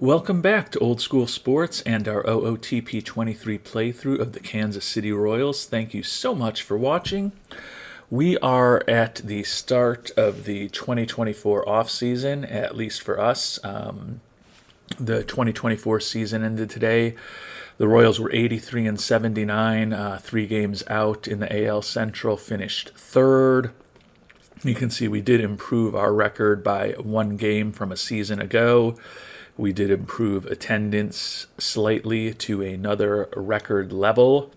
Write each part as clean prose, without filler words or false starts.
Welcome back to Old School Sports and our OOTP 23 playthrough of the Kansas City Royals. Thank you so much for watching. We are at the start of the 2024 offseason, at least for us. The 2024 season ended today. The Royals were 83-79, 3 games out in the AL Central, finished third. You can see we did improve our record by 1 game from a season ago. We did improve attendance slightly to another record level.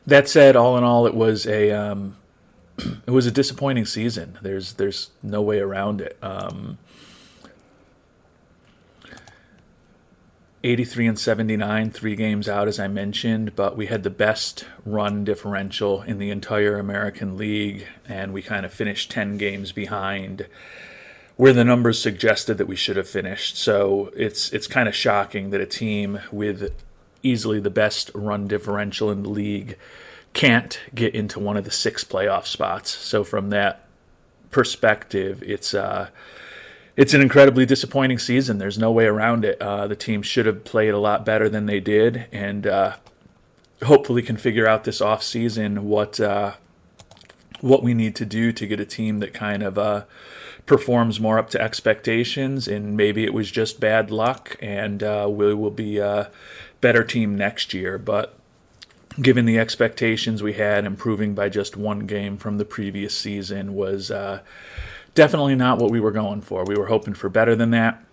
That said, all in all, it was a disappointing season. There's no way around it. 83-79, 3 games out, as I mentioned, but we had the best run differential in the entire American League, and we kind of finished 10 games behind where the numbers suggested that we should have finished. So it's kind of shocking that a team with easily the best run differential in the league can't get into one of the 6 playoff spots. So from that perspective, it's an incredibly disappointing season. There's no way around it. The team should have played a lot better than they did, and hopefully can figure out this offseason what we need to do to get a team that kind of performs more up to expectations, and maybe it was just bad luck, and we will be a better team next year. But given the expectations we had, improving by just 1 game from the previous season was definitely not what we were going for. We were hoping for better than that.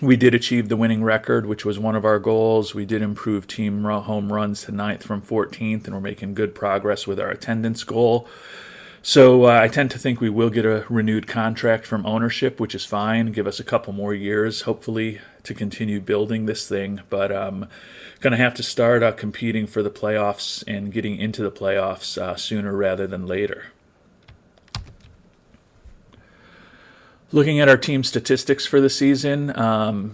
We did achieve the winning record, which was one of our goals. We did improve team home runs to 9th from 14th, and we're making good progress with our attendance goal. So I tend to think we will get a renewed contract from ownership, which is fine. Give us a couple more years, hopefully, to continue building this thing. But going to have to start competing for the playoffs and getting into the playoffs sooner rather than later. Looking at our team statistics for the season,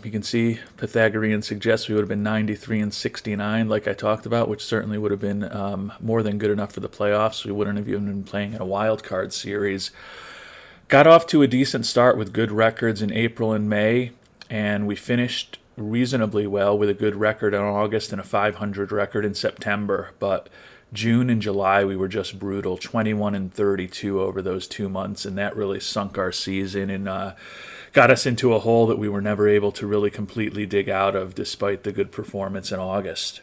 you can see Pythagorean suggests we would have been 93-69, like I talked about, which certainly would have been more than good enough for the playoffs. We wouldn't have even been playing in a wild card series. Got off to a decent start with good records in April and May, and we finished reasonably well with a good record in August and a .500 record in September. But June and July, we were just brutal, 21-32 over those 2 months, and that really sunk our season and got us into a hole that we were never able to really completely dig out of, despite the good performance in August.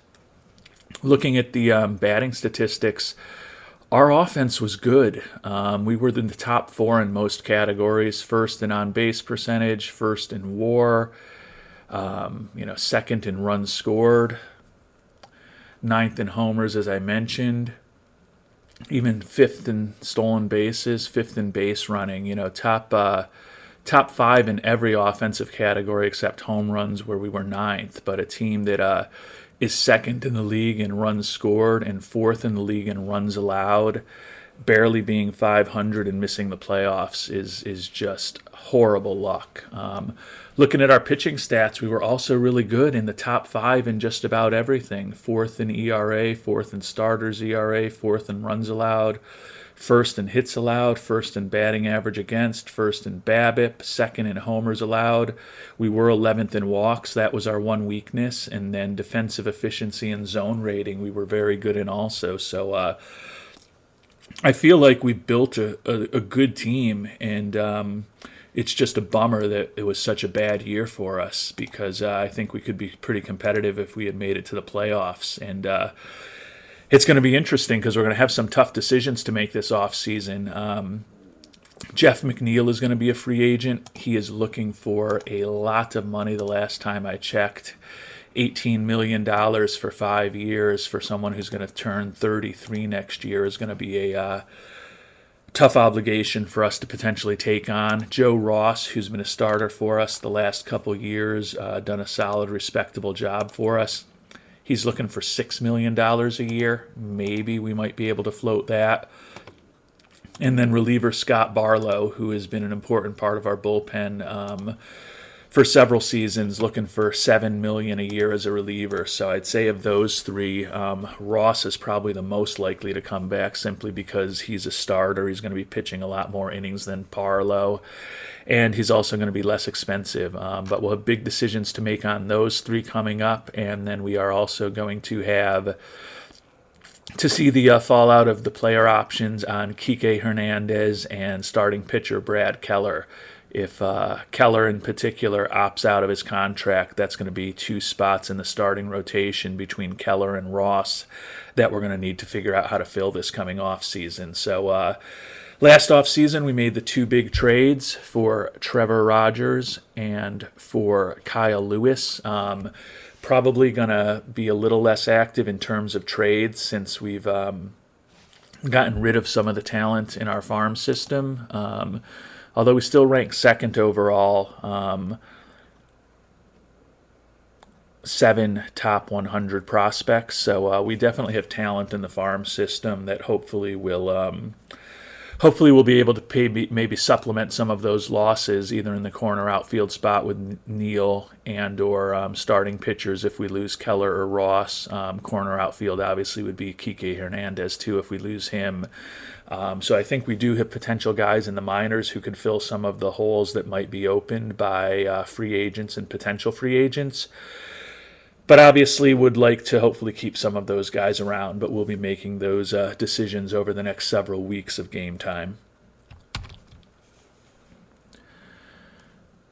Looking at the batting statistics, our offense was good. We were in the top 4 in most categories: first in on-base percentage, first in WAR, second in runs scored, 9th in homers, as I mentioned, even 5th in stolen bases, 5th in base running. Top 5 in every offensive category except home runs, where we were 9th. But a team that is 2nd in the league in runs scored and 4th in the league in runs allowed, barely being .500 and missing the playoffs is just horrible luck. Looking at our pitching stats, we were also really good, in the top 5 in just about everything. 4th in ERA, 4th in starters ERA, 4th in runs allowed, 1st in hits allowed, 1st in batting average against, 1st in BABIP, 2nd in homers allowed. We were 11th in walks. That was our one weakness. And then defensive efficiency and zone rating, we were very good in also. So I feel like we built a good team, and it's just a bummer that it was such a bad year for us, because I think we could be pretty competitive if we had made it to the playoffs. And it's going to be interesting because we're going to have some tough decisions to make this offseason. Jeff Mcneil is going to be a free agent. He is looking for a lot of money the last time I checked. $18 million for 5 years for someone who's going to turn 33 next year is going to be a tough obligation for us to potentially take on. Joe Ross, who's been a starter for us the last couple years, done a solid, respectable job for us. He's looking for $6 million a year. Maybe we might be able to float that. And then reliever Scott Barlow, who has been an important part of our bullpen for several seasons, looking for $7 million a year as a reliever. So I'd say of those three, Ross is probably the most likely to come back simply because he's a starter. He's going to be pitching a lot more innings than Barlow, and he's also going to be less expensive. But we'll have big decisions to make on those three coming up, and then we are also going to see the fallout of the player options on Kike Hernandez and starting pitcher Brad Keller. If Keller in particular opts out of his contract, that's going to be two spots in the starting rotation between Keller and Ross that we're going to need to figure out how to fill this coming off season. So last off season, we made the two big trades for Trevor Rogers and for Kyle Lewis. Probably going to be a little less active in terms of trades since we've gotten rid of some of the talent in our farm system. Although we still rank second overall, 7 top 100 prospects. So we definitely have talent in the farm system that hopefully we'll be able to maybe supplement some of those losses either in the corner outfield spot with Mcneal and or starting pitchers if we lose Keller or Ross. Corner outfield obviously would be Kike Hernandez too if we lose him. So I think we do have potential guys in the minors who could fill some of the holes that might be opened by free agents and potential free agents. But obviously would like to hopefully keep some of those guys around, but we'll be making those decisions over the next several weeks of game time.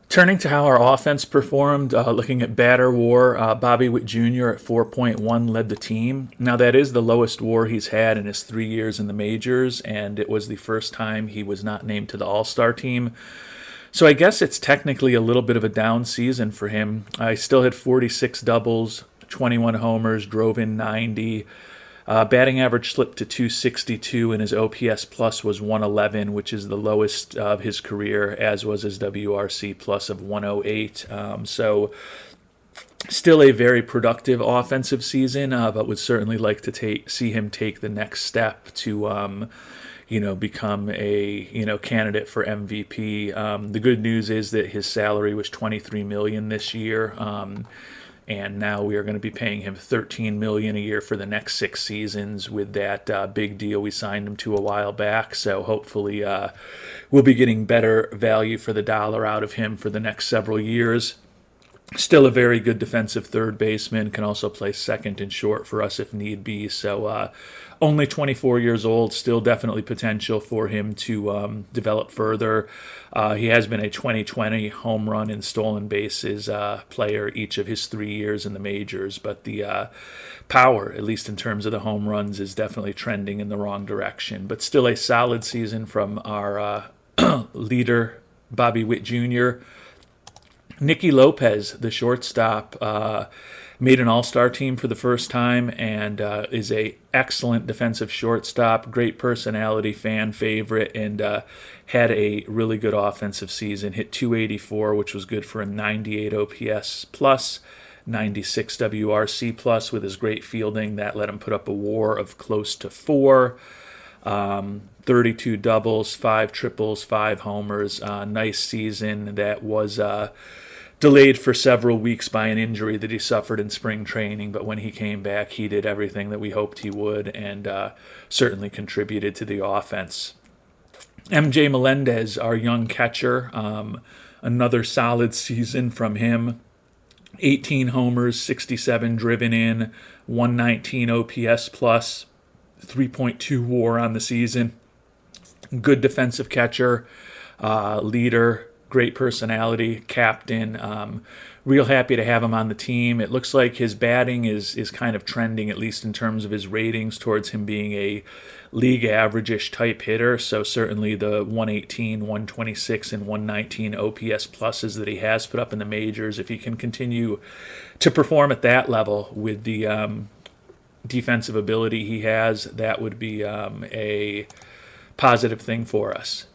Turning to how our offense performed, looking at batter WAR, Bobby Witt Jr. at 4.1 led the team. Now that is the lowest WAR he's had in his 3 years in the majors, and it was the first time he was not named to the All-Star team. So I guess it's technically a little bit of a down season for him. I still had 46 doubles, 21 homers, drove in 90. Batting average slipped to 262, and his OPS plus was 111, which is the lowest of his career, as was his WRC plus of 108. So still a very productive offensive season, but would certainly like to see him take the next step to become a candidate for MVP. The good news is that his salary was $23 million this year, and now we are going to be paying him $13 million a year for the next 6 seasons with that big deal we signed him to a while back. So hopefully we'll be getting better value for the dollar out of him for the next several years. Still a very good defensive third baseman, can also play second and short for us if need be. So only 24 years old, still definitely potential for him to develop further. He has been a 2020 home run and stolen bases player each of his 3 years in the majors, but the power, at least in terms of the home runs, is definitely trending in the wrong direction. But still a solid season from our leader, Bobby Witt Jr. Nikki Lopez, the shortstop, made an all-star team for the first time and is a excellent defensive shortstop, great personality, fan favorite, and had a really good offensive season. Hit 284, which was good for a 98 OPS plus, 96 WRC plus with his great fielding. That let him put up a WAR of close to 4. 32 doubles, 5 triples, 5 homers. Nice season that was delayed for several weeks by an injury that he suffered in spring training, but when he came back, he did everything that we hoped he would and certainly contributed to the offense. MJ Melendez, our young catcher, another solid season from him. 18 homers, 67 driven in, 119 OPS plus, 3.2 WAR on the season. Good defensive catcher, leader, great personality, captain. Real happy to have him on the team. It looks like his batting is kind of trending, at least in terms of his ratings, towards him being a league average-ish type hitter. So certainly the 118, 126, and 119 OPS pluses that he has put up in the majors, if he can continue to perform at that level with the defensive ability he has, that would be a positive thing for us.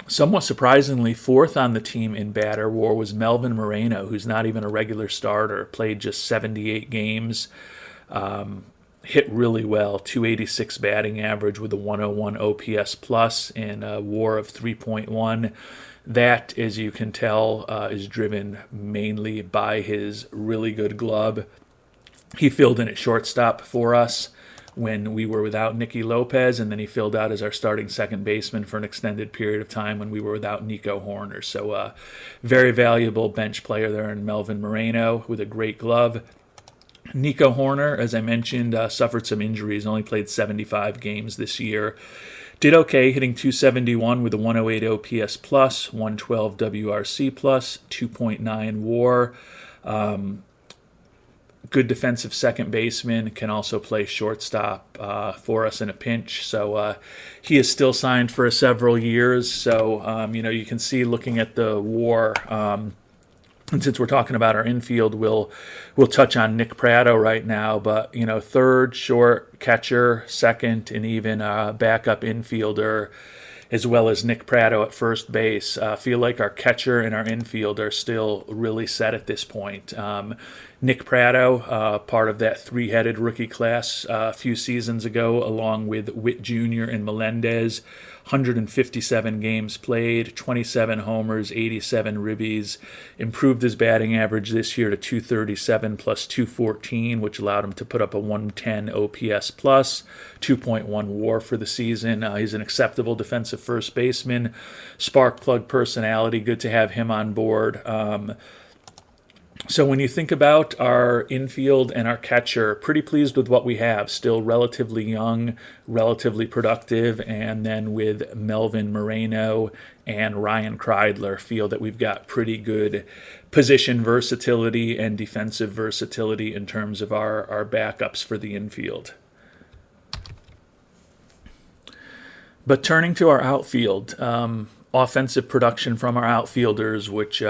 Somewhat surprisingly, fourth on the team in batter WAR was Melvin Moreno, who's not even a regular starter, played just 78 games, hit really well, 286 batting average with a 101 OPS plus and a WAR of 3.1. That, as you can tell, is driven mainly by his really good glove. He filled in at shortstop for us when we were without Nikki Lopez, and then he filled out as our starting second baseman for an extended period of time when we were without Nico Horner. So very valuable bench player there in Melvin Moreno with a great glove. Nico Horner, as I mentioned, suffered some injuries, only played 75 games this year. Did okay, hitting 271 with a 108 OPS plus, 112 WRC plus, 2.9 WAR. Good defensive second baseman, can also play shortstop for us in a pinch. So he is still signed for several years. So, you can see looking at the WAR, and since we're talking about our infield, we'll touch on Nick Pratto right now. But, third, short, catcher, second, and even backup infielder, as well as Nick Pratto at first base. Feel like our catcher and our infield are still really set at this point. Nick Pratto, part of that three-headed rookie class a few seasons ago, along with Witt Jr. and Melendez. 157 games played, 27 homers, 87 ribbies. Improved his batting average this year to 237 plus 214, which allowed him to put up a 110 OPS plus, 2.1 WAR for the season. He's an acceptable defensive first baseman, spark plug personality. Good to have him on board. So when you think about our infield and our catcher, pretty pleased with what we have. Still relatively young, relatively productive, and then with Melvin Moreno and Ryan Kreidler, feel that we've got pretty good position versatility and defensive versatility in terms of our backups for the infield. But turning to our outfield, offensive production from our outfielders, which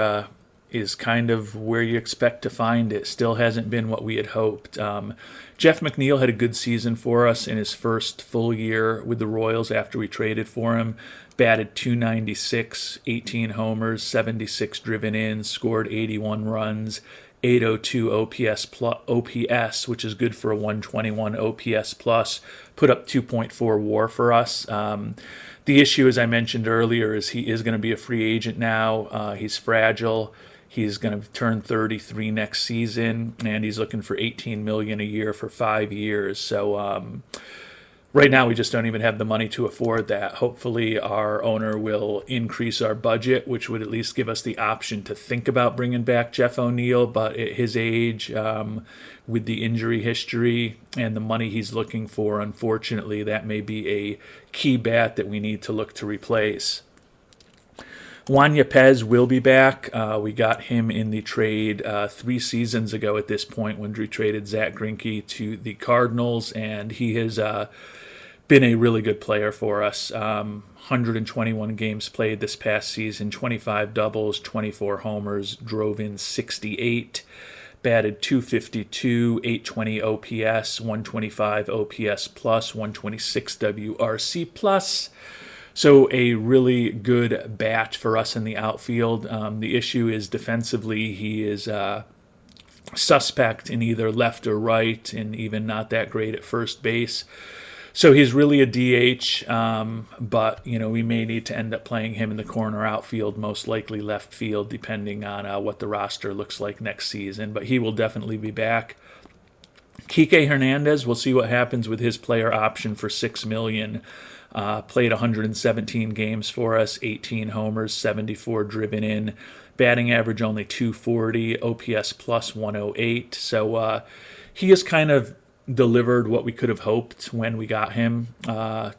is kind of where you expect to find it. Still hasn't been what we had hoped. Jeff Mcneal had a good season for us in his first full year with the Royals after we traded for him. Batted .296, 18 homers, 76 driven in, scored 81 runs, 802 OPS, which is good for a 121 OPS plus. Put up 2.4 WAR for us. The issue, as I mentioned earlier, is he is going to be a free agent now. He's fragile. He's going to turn 33 next season, and he's looking for $18 million a year for 5 years. So right now we just don't even have the money to afford that. Hopefully our owner will increase our budget, which would at least give us the option to think about bringing back Jeff O'Neill. But at his age, with the injury history and the money he's looking for, unfortunately, that may be a key bat that we need to look to replace. Juan Yepez will be back. We got him in the trade 3 seasons ago at this point when we traded Zach Greinke to the Cardinals, and he has been a really good player for us. 121 games played this past season, 25 doubles, 24 homers, drove in 68, batted .252, 820 OPS, 125 OPS plus, 126 WRC plus. So a really good bat for us in the outfield. The issue is defensively he is suspect in either left or right, and even not that great at first base. So he's really a DH, but we may need to end up playing him in the corner outfield, most likely left field, depending on what the roster looks like next season. But he will definitely be back. Kike Hernandez, we'll see what happens with his player option for $6 million. Played 117 games for us, 18 homers, 74 driven in, batting average only .240, OPS plus 108. So he has kind of delivered what we could have hoped when we got him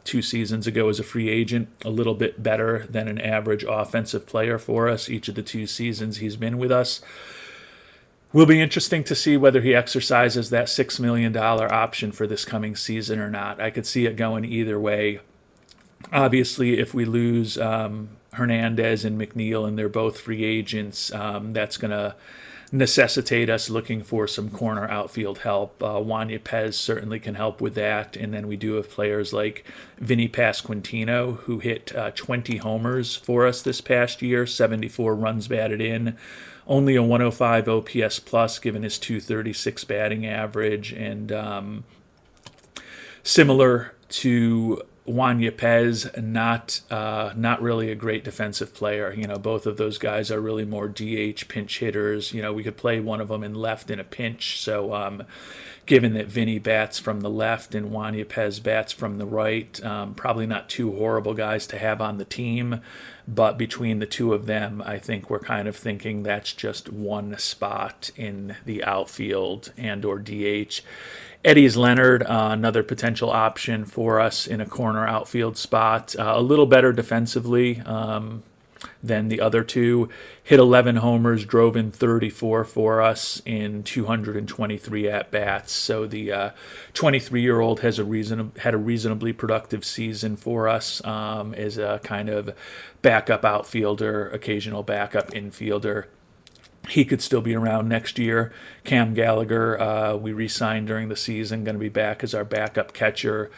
2 seasons ago as a free agent, a little bit better than an average offensive player for us each of the 2 seasons he's been with us. Will be interesting to see whether he exercises that $6 million option for this coming season or not. I could see it going either way. Obviously, if we lose Hernandez and Mcneal and they're both free agents, that's going to necessitate us looking for some corner outfield help. Juan Yepez certainly can help with that. And then we do have players like Vinny Pasquantino, who hit 20 homers for us this past year, 74 runs batted in, only a 105 OPS plus given his 236 batting average. And similar to Juan Lopez, not really a great defensive player. Both of those guys are really more DH pinch hitters. We could play one of them in left in a pinch. So given that Vinny bats from the left and Juan Lopez bats from the right, probably not two horrible guys to have on the team. But between the two of them, I think we're kind of thinking that's just one spot in the outfield and or DH. Eddie's Leonard, another potential option for us in a corner outfield spot. A little better defensively than the other two. Hit 11 homers, drove in 34 for us in 223 at-bats. So the 23-year-old had a reasonably productive season for us as a kind of backup outfielder, occasional backup infielder. He could still be around next year. Cam Gallagher, we re-signed during the season, going to be back as our backup catcher.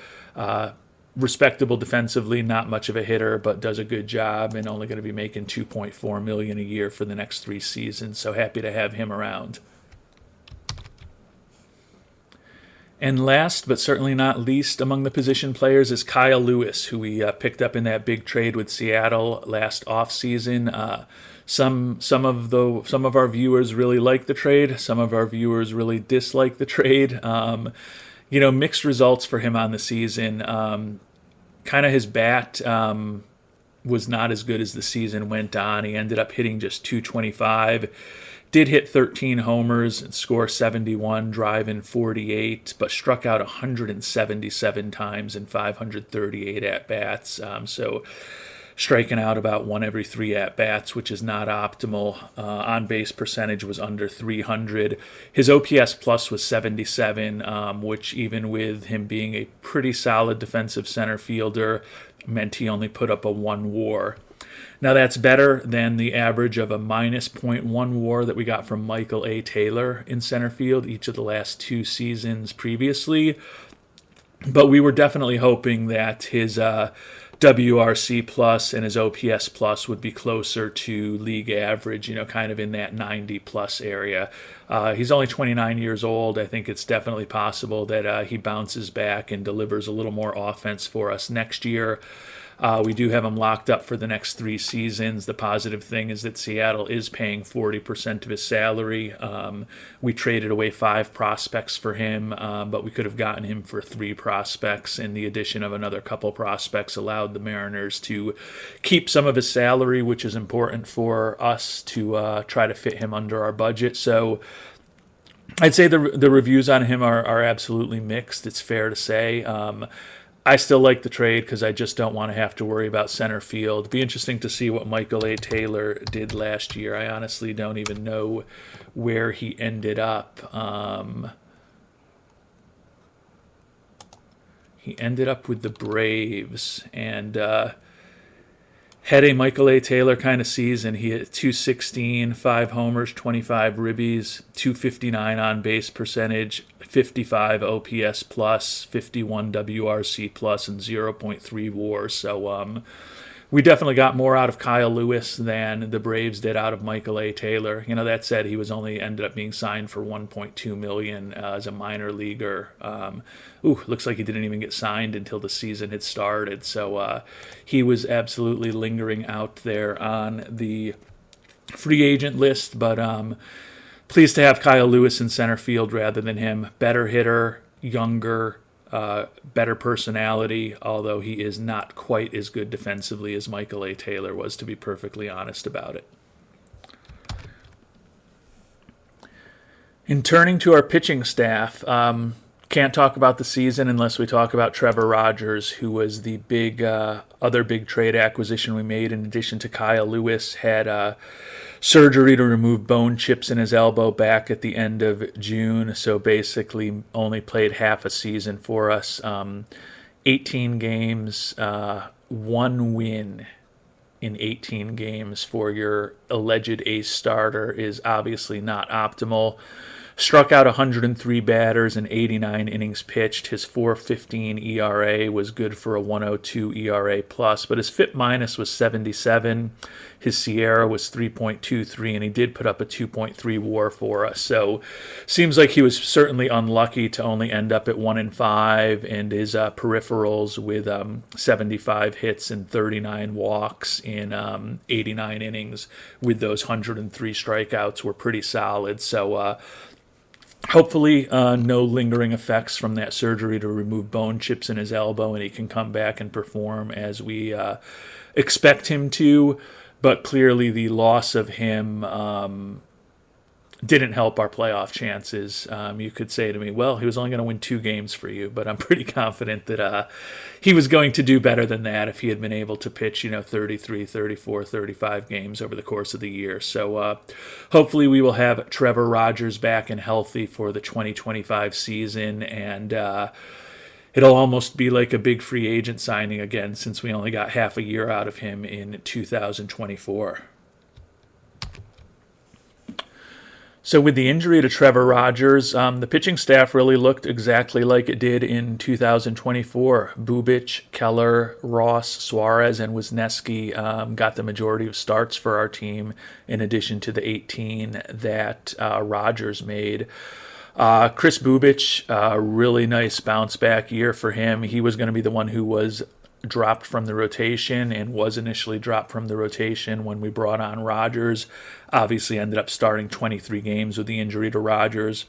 Respectable defensively, not much of a hitter, but does a good job, and only going to be making $2.4 million a year for the next 3 seasons. So happy to have him around. And last, but certainly not least among the position players, is Kyle Lewis, who we picked up in that big trade with Seattle last offseason. Some of our viewers really like the trade. Some of our viewers really dislike the trade. Mixed results for him on the season. Kind of his bat was not as good as the season went on. He ended up hitting just 225. Did hit 13 homers and score 71, drive in 48, but struck out 177 times in 538 at-bats. So striking out about 1 every 3 at-bats, which is not optimal. On-base percentage was under 300. His OPS plus was 77, which even with him being a pretty solid defensive center fielder, meant he only put up a 1 WAR. Now that's better than the average of a minus .1 WAR that we got from Michael A. Taylor in center field each of the last 2 seasons previously. But we were definitely hoping that his WRC plus and his OPS plus would be closer to league average, kind of in that 90 plus area. He's only 29 years old. I think it's definitely possible that he bounces back and delivers a little more offense for us next year. We do have him locked up for the next 3 seasons. The positive thing is that Seattle is paying 40% of his salary. We traded away 5 prospects for him, but we could have gotten him for 3 prospects, and the addition of another couple prospects allowed the Mariners to keep some of his salary, which is important for us to try to fit him under our budget. So I'd say the reviews on him are absolutely mixed. It's fair to say. I still like the trade because I just don't want to have to worry about center field. It'd be interesting to see what Michael A. Taylor did last year. I honestly don't even know where he ended up. He ended up with the Braves and had a Michael A. Taylor kind of season. He hit 216, 5 homers, 25 ribbies, 259 on base percentage, 55 OPS plus, 51 WRC plus, and 0.3 WAR. So we definitely got more out of Kyle Lewis than the Braves did out of Michael A. Taylor. That said, he was only ended up being signed for $1.2 million as a minor leaguer. Looks like he didn't even get signed until the season had started. So he was absolutely lingering out there on the free agent list. But pleased to have Kyle Lewis in center field rather than him. Better hitter, younger, better personality, although he is not quite as good defensively as Michael A. Taylor was, to be perfectly honest about it. In turning to our pitching staff, can't talk about the season unless we talk about Trevor Rogers, who was the other big trade acquisition we made in addition to Kyle Lewis. Had surgery to remove bone chips in his elbow back at the end of June, so basically only played half a season for us. 18 games, 1 win in 18 games for your alleged ace starter is obviously not optimal. Struck out 103 batters in 89 innings pitched. His 4.15 ERA was good for a 1.02 ERA plus, but his FIP minus was 77. His Sierra was 3.23, and he did put up a 2.3 WAR for us. So, seems like he was certainly unlucky to only end up at 1-5, and his peripherals with 75 hits and 39 walks in 89 innings with those 103 strikeouts were pretty solid. So, hopefully, no lingering effects from that surgery to remove bone chips in his elbow, and he can come back and perform as we expect him to. But clearly, the loss of him didn't help our playoff chances. You could say to me, well, he was only going to win 2 games for you, but I'm pretty confident that he was going to do better than that if he had been able to pitch, 33, 34, 35 games over the course of the year. So hopefully we will have Trevor Rogers back and healthy for the 2025 season, and it'll almost be like a big free agent signing again, since we only got half a year out of him in 2024. So with the injury to Trevor Rogers, the pitching staff really looked exactly like it did in 2024. Bubic, Keller, Ross, Suarez, and Wisniewski got the majority of starts for our team, in addition to the 18 that Rogers made. Chris Bubic, really nice bounce back year for him. He was going to be the one who was dropped from the rotation, and was initially dropped from the rotation when we brought on Rogers. Obviously ended up starting 23 games with the injury to Rogers.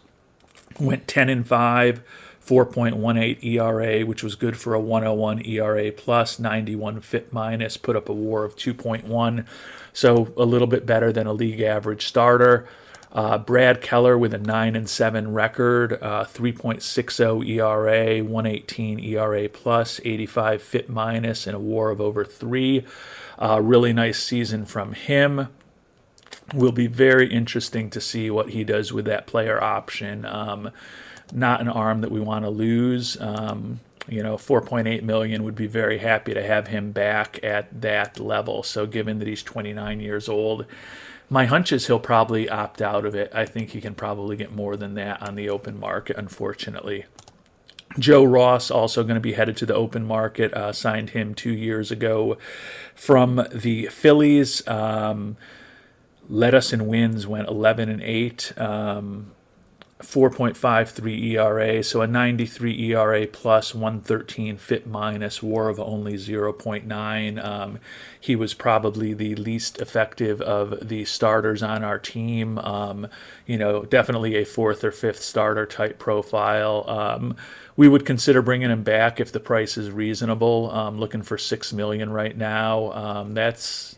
Went 10-5, 4.18 ERA, which was good for a 1.01 ERA plus, 91 FIP minus, put up a WAR of 2.1, so a little bit better than a league average starter. Brad Keller with a 9-7 record, 3.60 ERA, 1.18 ERA plus, 85 FIP minus, and a WAR of over 3. Really nice season from him. Will be very interesting to see what he does with that player option. Not an arm that we want to lose. 4.8 million, would be very happy to have him back at that level. So given that he's 29 years old, my hunch is he'll probably opt out of it. I think he can probably get more than that on the open market, unfortunately. Joe Ross also going to be headed to the open market. Signed him 2 years ago from the Phillies. Led us in wins, went 11-8. 4.53 ERA, so a 93 ERA plus, 113 FIP minus, WAR of only 0.9. He was probably the least effective of the starters on our team. Definitely a 4th or 5th starter type profile. We would consider bringing him back if the price is reasonable. Looking for $6 million right now. That's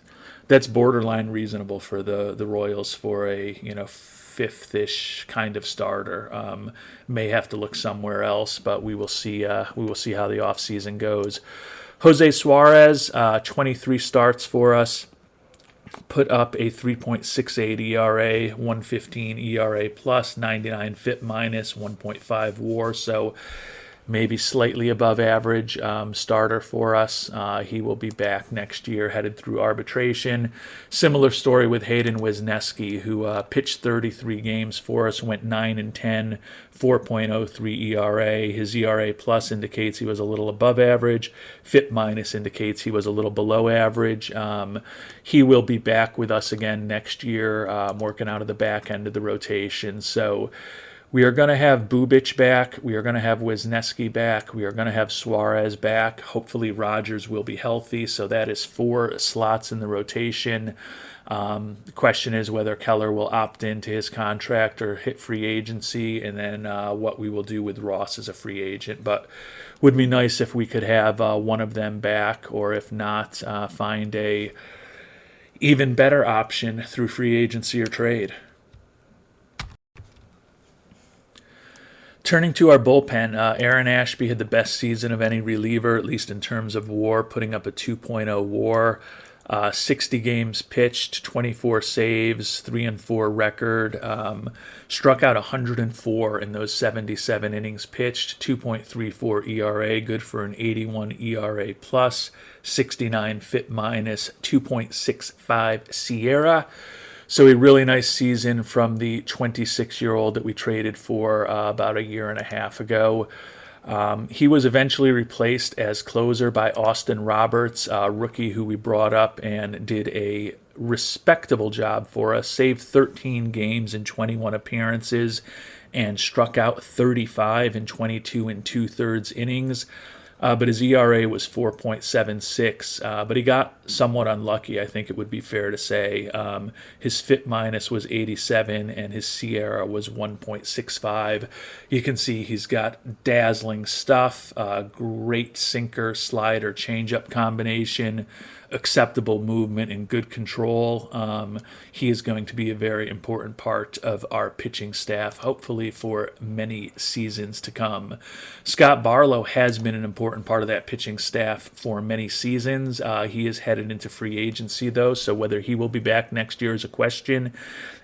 borderline reasonable for the Royals for a 5th-ish kind of starter. May have to look somewhere else, but we will see. We will see how the offseason goes. Jose Suarez, 23 starts for us, put up a 3.68 ERA, 1.15 ERA plus, 99 FIP minus, 1.5 WAR. So maybe slightly above average starter for us. He will be back next year, headed through arbitration. Similar story with Hayden Wisniewski, who pitched 33 games for us, went 9-10, 4.03 ERA. His ERA plus indicates he was a little above average. FIP minus indicates he was a little below average. He will be back with us again next year, working out of the back end of the rotation. So we are going to have Bubic back. We are going to have Wisniewski back. We are going to have Suarez back. Hopefully Rogers will be healthy. So that is 4 slots in the rotation. The question is whether Keller will opt into his contract or hit free agency, and then what we will do with Ross as a free agent. But would be nice if we could have one of them back, or if not, find a even better option through free agency or trade. Turning to our bullpen, Aaron Ashby had the best season of any reliever, at least in terms of WAR, putting up a 2.0 WAR. 60 games pitched, 24 saves, 3-4 record. Struck out 104 in those 77 innings pitched, 2.34 ERA, good for an 81 ERA plus, 69 FIP minus, 2.65 Sierra. So a really nice season from the 26-year-old that we traded for about a year and a half ago. He was eventually replaced as closer by Austin Roberts, a rookie who we brought up and did a respectable job for us. Saved 13 games in 21 appearances and struck out 35 in 22 and two-thirds innings. But his ERA was 4.76. But he got somewhat unlucky, I think it would be fair to say. His FIP minus was 87, and his SIERA was 1.65. You can see he's got dazzling stuff, great sinker, slider, changeup combination, acceptable movement, and good control. He is going to be a very important part of our pitching staff, hopefully for many seasons to come. Scott Barlow has been an important part of that pitching staff for many seasons. He is headed into free agency, though, so whether he will be back next year is a question.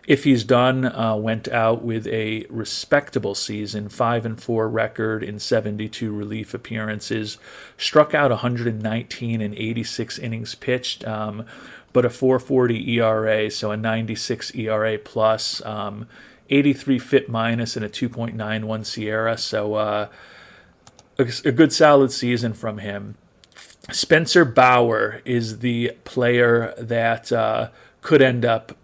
If he's done, went out with a respectable season, 5-4 record in 72 relief appearances, struck out 119 in 86 innings pitched, but a 4.40 ERA, so a 96 ERA plus, 83 FIP minus, and a 2.91 SIERA, so a good solid season from him. Spencer Bauer is the player that could end up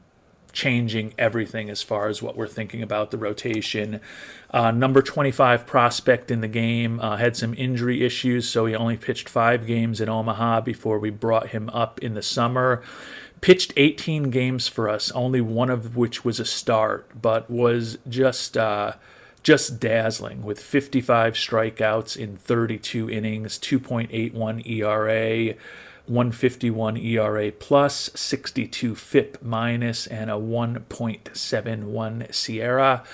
changing everything as far as what we're thinking about the rotation. Number 25 prospect in the game, had some injury issues, so he only pitched 5 games in Omaha before we brought him up in the summer. Pitched 18 games for us, only one of which was a start, but was just dazzling with 55 strikeouts in 32 innings, 2.81 ERA, 151 ERA plus, 62 FIP minus, and a 1.71 SIERA.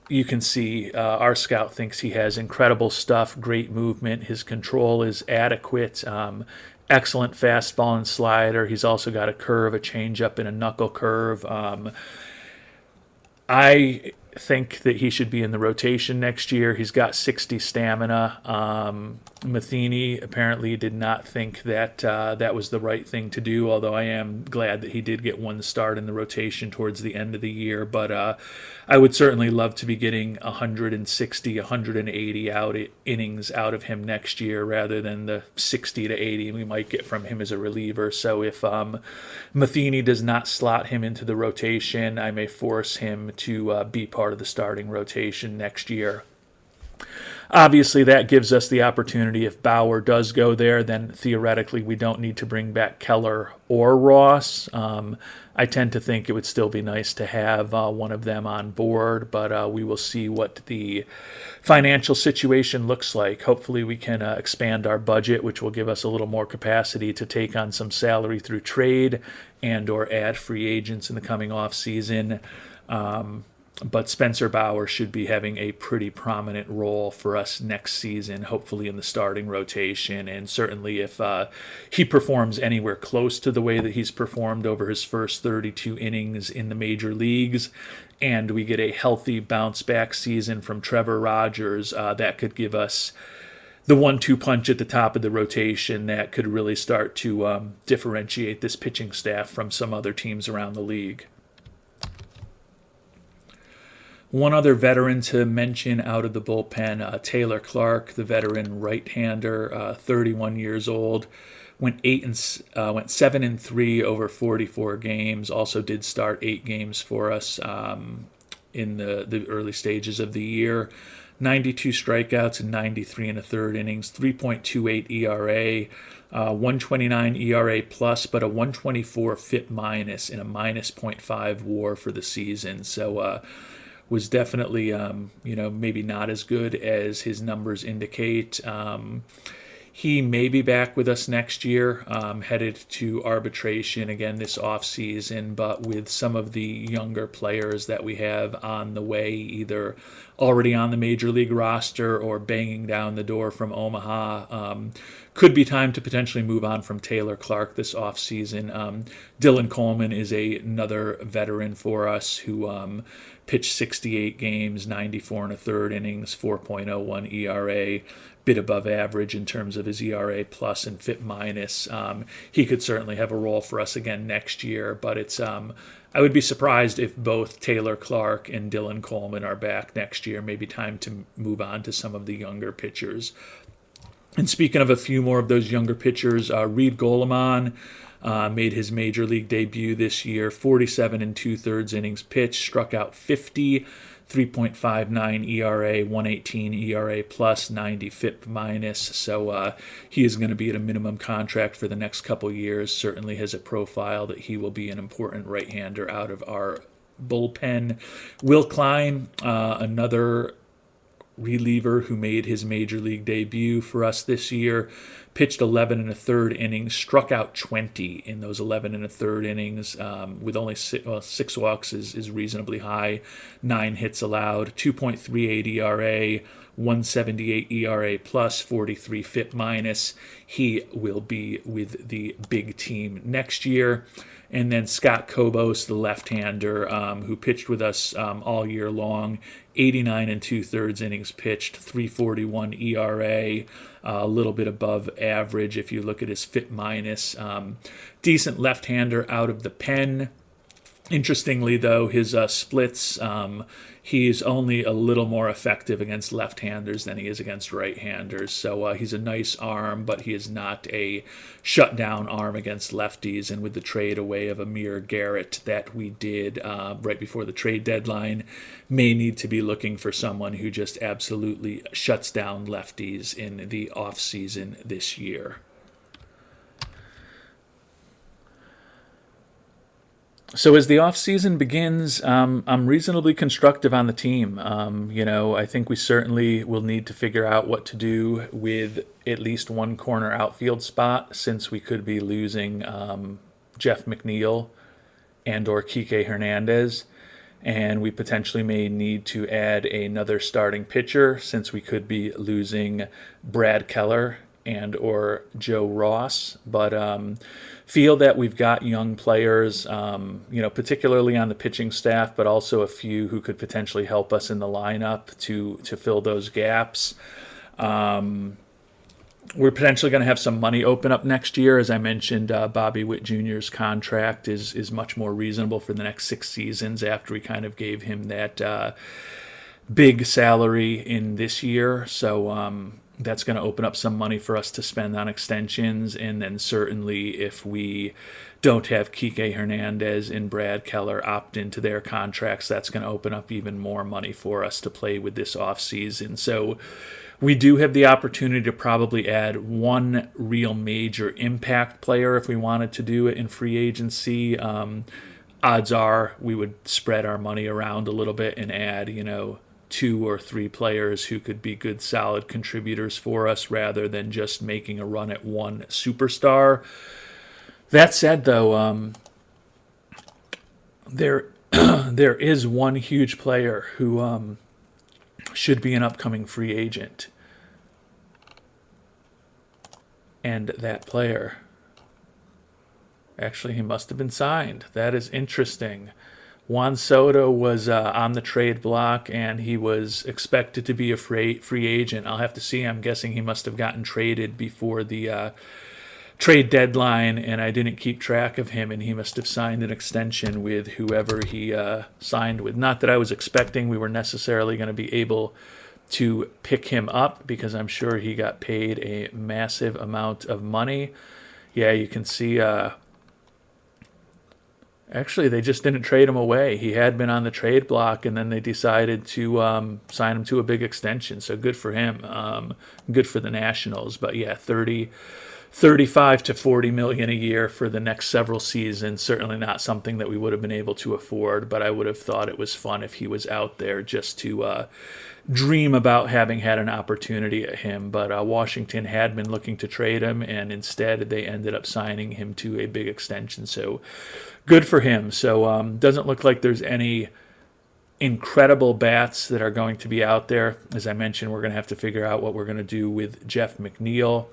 You can see our scout thinks he has incredible stuff, great movement. His control is adequate. Excellent fastball and slider. He's also got a curve, a changeup, and a knuckle curve. I think that he should be in the rotation next year. He's got 60 stamina. Mcneil apparently did not think that that was the right thing to do, although I am glad that he did get one start in the rotation towards the end of the year. But I would certainly love to be getting 160, 180 innings out of him next year rather than the 60 to 80 we might get from him as a reliever. So if Mcneil does not slot him into the rotation, I may force him to be part of the starting rotation next year. Obviously, that gives us the opportunity, if Bauer does go there, then theoretically we don't need to bring back Keller or Ross. I tend to think it would still be nice to have one of them on board, but we will see what the financial situation looks like. Hopefully we can expand our budget, which will give us a little more capacity to take on some salary through trade and or add free agents in the coming off season. But Spencer Bauer should be having a pretty prominent role for us next season, hopefully in the starting rotation. And certainly if he performs anywhere close to the way that he's performed over his first 32 innings in the major leagues, and we get a healthy bounce-back season from Trevor Rogers, that could give us the 1-2 punch at the top of the rotation that could really start to differentiate this pitching staff from some other teams around the league. One other veteran to mention out of the bullpen, Taylor Clark, the veteran right-hander, 31 years old, went 7-3 over 44 games. Also did start 8 games for us in the early stages of the year. 92 strikeouts and 93 1/3 innings, 3.28 ERA, 129 ERA plus, but a 124 FIP minus and a minus .5 WAR for the season. So was definitely, maybe not as good as his numbers indicate. He may be back with us next year, headed to arbitration again this offseason, but with some of the younger players that we have on the way, either already on the major league roster or banging down the door from Omaha, could be time to potentially move on from Taylor Clark this offseason. Dylan Coleman is another veteran for us who pitched 68 games, 94 1/3 innings, 4.01 ERA. bit above average in terms of his ERA plus and FIP minus. He could certainly have a role for us again next year, but it's I would be surprised if both Taylor Clark and Dylan Coleman are back next year. Maybe time to move on to some of the younger pitchers. And speaking of a few more of those younger pitchers, Reed Goleman made his major league debut this year. 47 and 2/3 innings pitched, struck out 50, 3.59 ERA, 118 ERA plus, 90 FIP minus. So he is going to be at a minimum contract for the next couple years. Certainly has a profile that he will be an important right-hander out of our bullpen. Will Cline, another reliever who made his major league debut for us this year, pitched 11 1/3 innings, struck out 20 in those 11 1/3 innings, with only six walks is reasonably high, 9 hits allowed, 2.38 ERA, 178 ERA plus, 43 FIP minus. He will be with the big team next year. And then Scott Kobos, the left-hander, who pitched with us all year long, 89 and 2/3 innings pitched, 3.41 ERA, a little bit above average if you look at his FIP minus. Decent left-hander out of the pen. Interestingly, though, his splits, he's only a little more effective against left-handers than he is against right-handers. So he's a nice arm, but he is not a shutdown arm against lefties. And with the trade away of Amir Garrett that we did right before the trade deadline, may need to be looking for someone who just absolutely shuts down lefties in the offseason this year. So as the offseason begins, I'm reasonably constructive on the team. I think we certainly will need to figure out what to do with at least one corner outfield spot, since we could be losing Jeff Mcneal and or Kike Hernandez. And we potentially may need to add another starting pitcher, since we could be losing Brad Keller and or Joe Ross. But feel that we've got young players, particularly on the pitching staff, but also a few who could potentially help us in the lineup to fill those gaps. We're potentially going to have some money open up next year. As I mentioned, Bobby Witt Jr.'s contract is much more reasonable for the next 6 seasons after we kind of gave him that big salary in this year. So that's going to open up some money for us to spend on extensions. And then certainly if we don't have Kike Hernandez and Brad Keller opt into their contracts, that's going to open up even more money for us to play with this offseason. So we do have the opportunity to probably add one real major impact player if we wanted to do it in free agency. Odds are we would spread our money around a little bit and add, 2 or 3 players who could be good, solid contributors for us rather than just making a run at one superstar. That said, though, there is one huge player who should be an upcoming free agent. And that player, actually, he must have been signed. That is interesting. Juan Soto was on the trade block, and he was expected to be a free agent. I'll have to see. I'm guessing he must have gotten traded before the trade deadline, and I didn't keep track of him, and he must have signed an extension with whoever he signed with. Not that I was expecting we were necessarily going to be able to pick him up, because I'm sure he got paid a massive amount of money. Yeah, you can see... Actually, they just didn't trade him away. He had been on the trade block, and then they decided to sign him to a big extension. So good for him. Good for the Nationals. But yeah, 35 to 40 million a year for the next several seasons. Certainly not something that we would have been able to afford, but I would have thought it was fun if he was out there just to dream about having had an opportunity at him. But Washington had been looking to trade him, and instead they ended up signing him to a big extension. So good for him. So doesn't look like there's any incredible bats that are going to be out there. As I mentioned, we're going to have to figure out what we're going to do with Jeff Mcneal.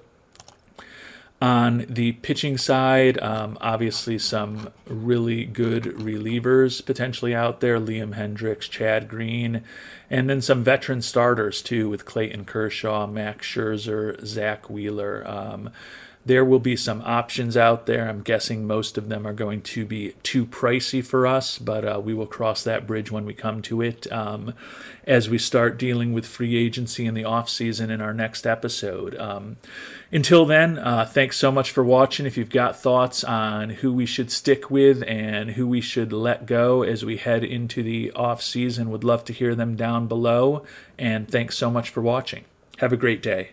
On the pitching side, obviously some really good relievers potentially out there, Liam Hendricks, Chad Green, and then some veteran starters too with Clayton Kershaw, Max Scherzer, Zach Wheeler. There will be some options out there. I'm guessing most of them are going to be too pricey for us, but we will cross that bridge when we come to it as we start dealing with free agency in the offseason in our next episode. Until then, thanks so much for watching. If you've got thoughts on who we should stick with and who we should let go as we head into the offseason, would love to hear them down below. And thanks so much for watching. Have a great day.